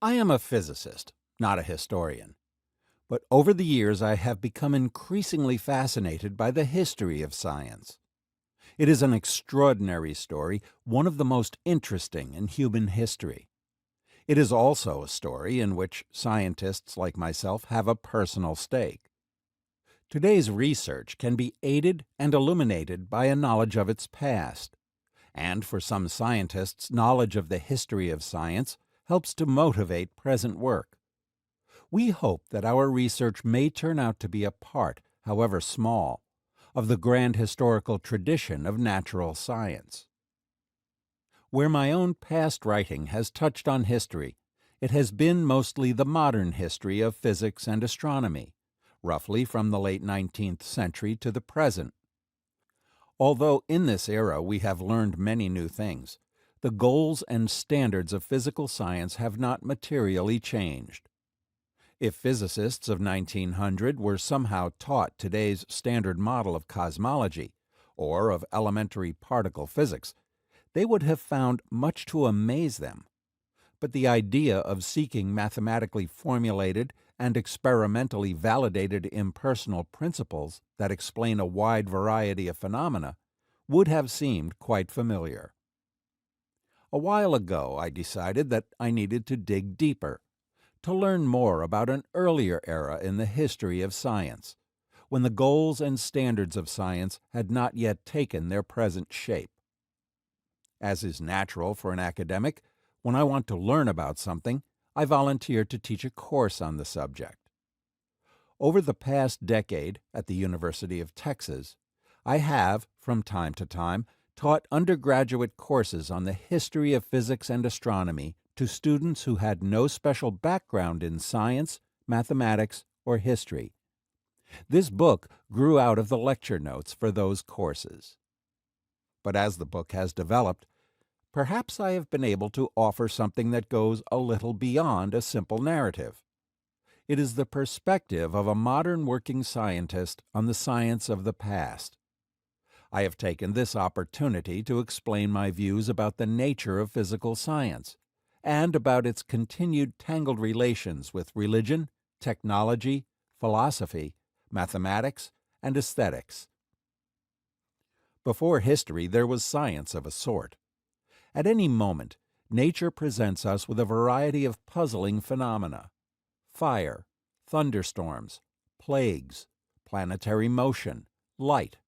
I am a physicist, not a historian. But over the years I have become increasingly fascinated by the history of science. It is an extraordinary story, one of the most interesting in human history. It is also a story in which scientists like myself have a personal stake. Today's research can be aided and illuminated by a knowledge of its past. And for some scientists, knowledge of the history of science helps to motivate present work. We hope that our research may turn out to be a part, however small, of the grand historical tradition of natural science. Where my own past writing has touched on history, it has been mostly the modern history of physics and astronomy, roughly from the late 19th century to the present. Although in this era we have learned many new things, the goals and standards of physical science have not materially changed. If physicists of 1900 were somehow taught today's standard model of cosmology, or of elementary particle physics, they would have found much to amaze them. But the idea of seeking mathematically formulated and experimentally validated impersonal principles that explain a wide variety of phenomena would have seemed quite familiar. A while ago I decided that I needed to dig deeper, to learn more about an earlier era in the history of science, when the goals and standards of science had not yet taken their present shape. As is natural for an academic, when I want to learn about something, I volunteer to teach a course on the subject. Over the past decade at the University of Texas, I have, from time to time, taught undergraduate courses on the history of physics and astronomy to students who had no special background in science, mathematics, or history. This book grew out of the lecture notes for those courses. But as the book has developed, perhaps I have been able to offer something that goes a little beyond a simple narrative. It is the perspective of a modern working scientist on the science of the past. I have taken this opportunity to explain my views about the nature of physical science, and about its continued tangled relations with religion, technology, philosophy, mathematics, and aesthetics. Before history, there was science of a sort. At any moment, nature presents us with a variety of puzzling phenomena: fire, thunderstorms, plagues, planetary motion, light,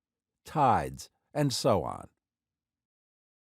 tides, and so on.